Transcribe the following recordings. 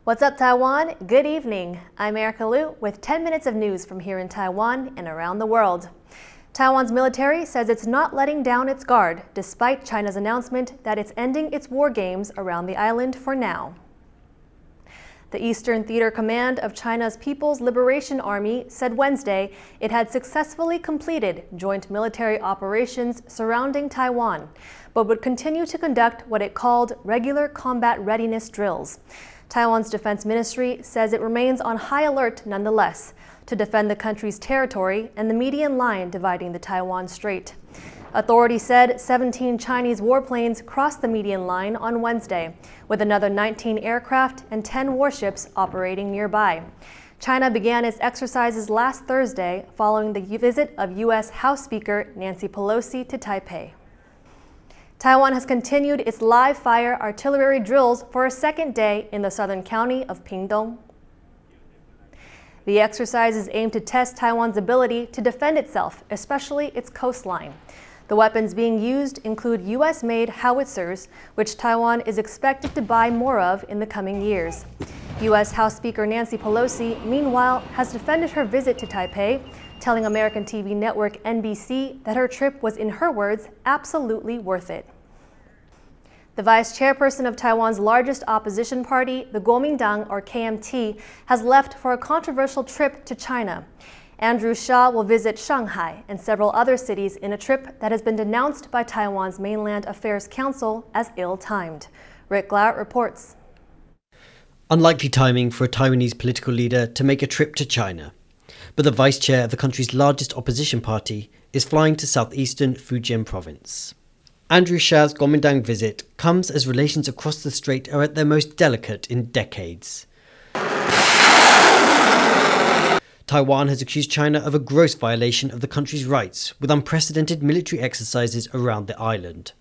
What's up, Taiwan? Good evening. I'm Erika Liu with 10 minutes of news from here in Taiwan and around the world. Taiwan's military says it's not letting down its guard, despite China's announcement that it's ending its war games around the island for now. The Eastern Theater Command of China's People's Liberation Army said Wednesday it had successfully completed joint military operations surrounding Taiwan, but would continue to conduct what it called regular combat readiness drills. Taiwan's Defense Ministry says it remains on high alert nonetheless to defend the country's territory and the median line dividing the Taiwan Strait. Authorities said 17 Chinese warplanes crossed the median line on Wednesday, with another 19 aircraft and 10 warships operating nearby. China began its exercises last Thursday following the visit of U.S. House Speaker Nancy Pelosi to Taipei. Taiwan has continued its live-fire artillery drills for a second day in the southern county of Pingtung. The exercises aim to test Taiwan's ability to defend itself, especially its coastline. The weapons being used include U.S.-made howitzers, which Taiwan is expected to buy more of in the coming years. U.S. House Speaker Nancy Pelosi, meanwhile, has defended her visit to Taipei, telling American TV network NBC that her trip was, in her words, absolutely worth it. The vice chairperson of Taiwan's largest opposition party, the Kuomintang, or KMT, has left for a controversial trip to China. Andrew Shaw will visit Shanghai and several other cities in a trip that has been denounced by Taiwan's Mainland Affairs Council as ill-timed. Rick Glauert reports. Unlikely timing for a Taiwanese political leader to make a trip to China. But the vice chair of the country's largest opposition party is flying to southeastern Fujian province. Andrew Shaw's Kuomintang visit comes as relations across the strait are at their most delicate in decades. Taiwan has accused China of a gross violation of the country's rights, with unprecedented military exercises around the island.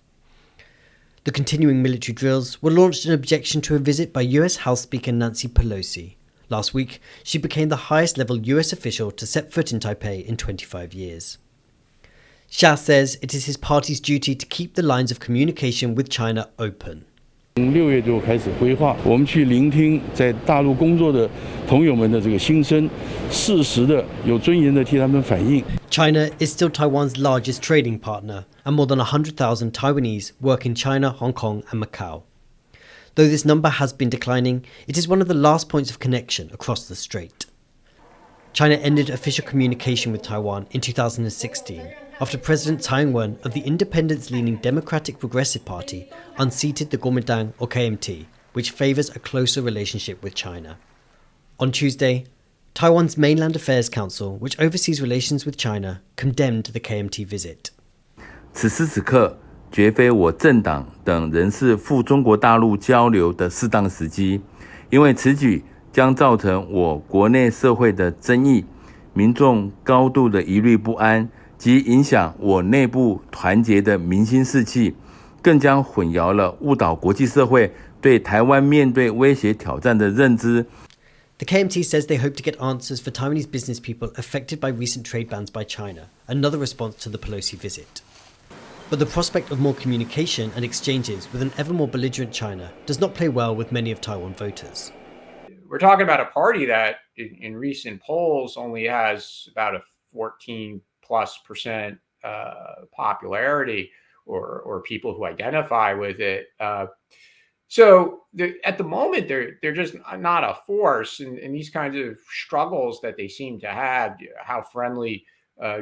The continuing military drills were launched in objection to a visit by US House Speaker Nancy Pelosi. Last week, she became the highest-level US official to set foot in Taipei in 25 years. Xia says it is his party's duty to keep the lines of communication with China open. 6月就开始规划，我们去聆听在大陆工作的朋友们的这个心声，适时的、有尊严的替他们反映。China is still Taiwan's largest trading partner, and more than 100,000 Taiwanese work in China, Hong Kong, and Macau. Though this number has been declining, it is one of the last points of connection across the strait. China ended official communication with Taiwan in 2016 after President Tsai Ing-wen of the independence-leaning Democratic Progressive Party unseated the Kuomintang, or KMT, which favours a closer relationship with China. On Tuesday, Taiwan's Mainland Affairs Council, which oversees relations with China, condemned the KMT visit. 此时此刻，绝非我政党等人士赴中国大陆交流的适当时机，因为此举将造成我国内社会的争议，民众高度的疑虑不安，及影响我内部团结的民心士气，更将混淆了误导国际社会对台湾面对威胁挑战的认知。 The KMT says they hope to get answers for Taiwanese business people affected by recent trade bans by China, another response to the Pelosi visit. But the prospect of more communication and exchanges with an ever more belligerent China does not play well with many of Taiwan voters. We're talking about a party that in recent polls only has about a 14+% popularity or people who identify with it. So at the moment, they're just not a force in these kinds of struggles that they seem to have. How friendly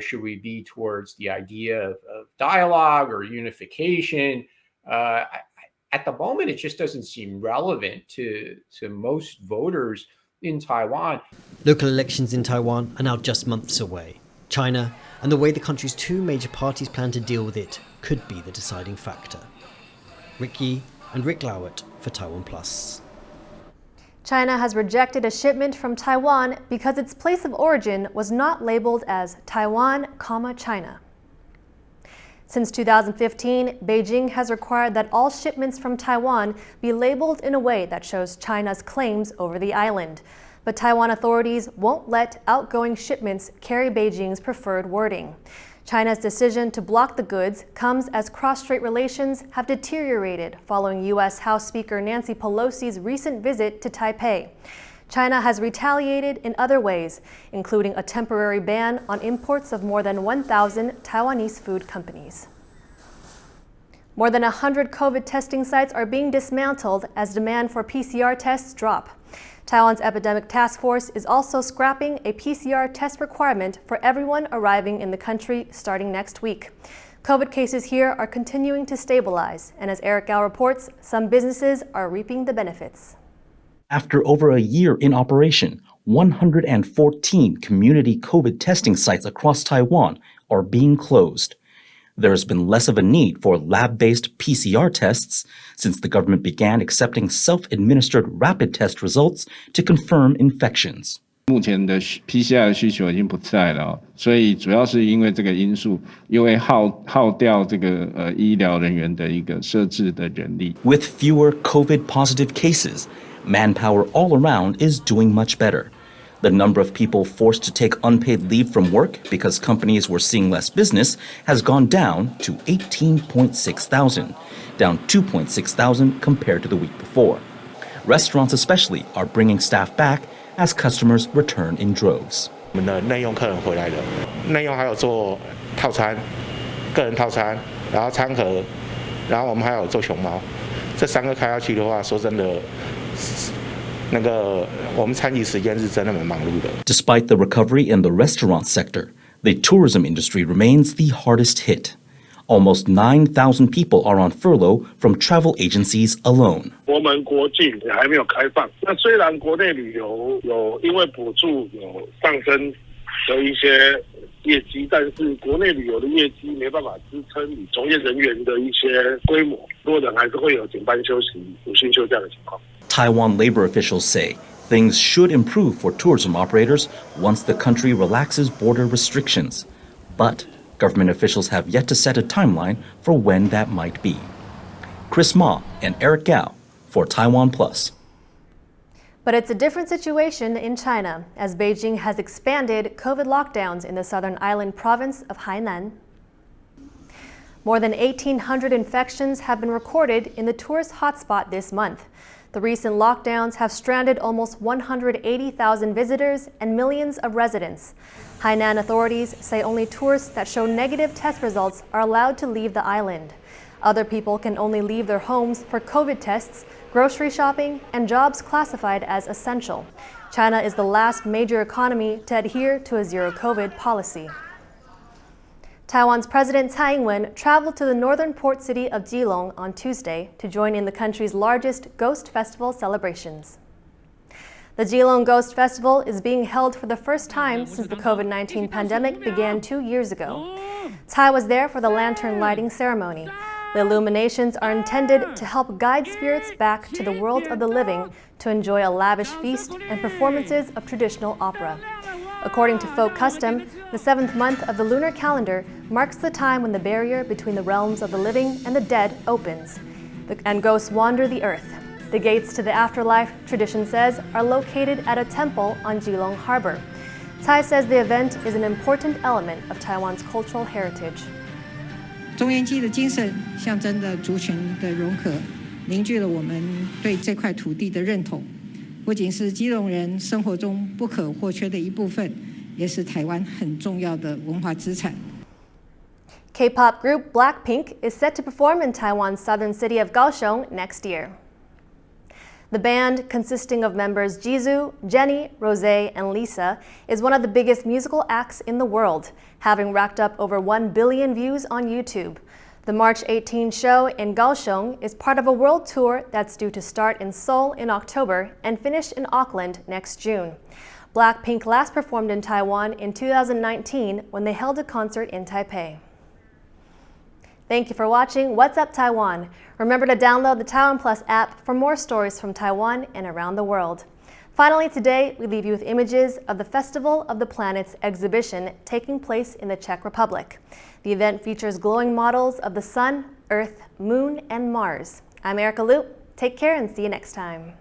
should we be towards the idea of dialogue or unification? At the moment, it just doesn't seem relevant to most voters in Taiwan. Local elections in Taiwan are now just months away. China and the way the country's two major parties plan to deal with it could be the deciding factor. Rick Yi and Rick Glauert for TaiwanPlus. China has rejected a shipment from Taiwan because its place of origin was not labeled as Taiwan, China. Since 2015, Beijing has required that all shipments from Taiwan be labeled in a way that shows China's claims over the island. But Taiwan authorities won't let outgoing shipments carry Beijing's preferred wording. China's decision to block the goods comes as cross-strait relations have deteriorated following U.S. House Speaker Nancy Pelosi's recent visit to Taipei. China has retaliated in other ways, including a temporary ban on imports of more than 1,000 Taiwanese food companies. More than 100 COVID testing sites are being dismantled as demand for PCR tests drop. Taiwan's epidemic task force is also scrapping a PCR test requirement for everyone arriving in the country starting next week. COVID cases here are continuing to stabilize, and as Erika Liu reports, some businesses are reaping the benefits. After over a year in operation, 114 community COVID testing sites across Taiwan are being closed. There has been less of a need for lab-based PCR tests since the government began accepting self-administered rapid test results to confirm infections. 目前的 PCR 的需求已经不在了，所以主要是因为这个因素，因为耗掉这个医疗人员的一个设置的人力。With fewer COVID positive cases, manpower all around is doing much better. The number of people forced to take unpaid leave from work because companies were seeing less business has gone down to 18.6 thousand, down 2.6 thousand compared to the week before. Restaurants especially are bringing staff back as customers return in droves. 我们的内用客人回来了，内用还有做套餐，个人套餐，然后餐盒，然后我们还有做熊猫，这3个开下去的话，说真的。Despite the recovery in the restaurant sector, the tourism industry remains the hardest hit. Almost 9,000 people are on furlough from travel agencies alone. 国门国境也还没有开放。那虽然国内旅游有因为补助有上升的一些业绩，但是国内旅游的业绩没办法支撑你从业人员的一些规模，多人还是会有减班休息、无薪休假的情况。Taiwan labor officials say things should improve for tourism operators once the country relaxes border restrictions. But government officials have yet to set a timeline for when that might be. Chris Ma and Erika Liu for TaiwanPlus. But it's a different situation in China, as Beijing has expanded COVID lockdowns in the southern island province of Hainan. More than 1,800 infections have been recorded in the tourist hotspot this month. The recent lockdowns have stranded almost 180,000 visitors and millions of residents. Hainan authorities say only tourists that show negative test results are allowed to leave the island. Other people can only leave their homes for COVID tests, grocery shopping, and jobs classified as essential. China is the last major economy to adhere to a zero-COVID policy. Taiwan's President Tsai Ing-wen traveled to the northern port city of Keelung on Tuesday to join in the country's largest Ghost Festival celebrations. The Keelung Ghost Festival is being held for the first time since the COVID-19 pandemic began 2 years ago. Tsai was there for the lantern lighting ceremony. The illuminations are intended to help guide spirits back to the world of the living to enjoy a lavish feast and performances of traditional opera. According to folk custom, the 7th month of the lunar calendar marks the time when the barrier between the realms of the living and the dead opens, and ghosts wander the earth. The gates to the afterlife, tradition says, are located at a temple on Keelung Harbor. Tsai says the event is an important element of Taiwan's cultural heritage. 中元祭的精神象征着族群的融合，凝聚了我们对这块土地的认同。不仅是基隆人生活中不可或缺的一部分，也是台湾很重要的文化资产。K-pop group Blackpink is set to perform in Taiwan's southern city of Kaohsiung next year. The band, consisting of members Jisoo, Jennie, Rosé, and Lisa, is one of the biggest musical acts in the world, having racked up over 1 billion views on YouTube. The March 18 show in Kaohsiung is part of a world tour that's due to start in Seoul in October and finish in Auckland next June. Blackpink last performed in Taiwan in 2019 when they held a concert in Taipei. Thank you for watching What's Up Taiwan. Remember to download the TaiwanPlus app for more stories from Taiwan and around the world. Finally today, we leave you with images of the Festival of the Planets exhibition taking place in the Czech Republic. The event features glowing models of the Sun, Earth, Moon, and Mars. I'm Erika Liu. Take care and see you next time.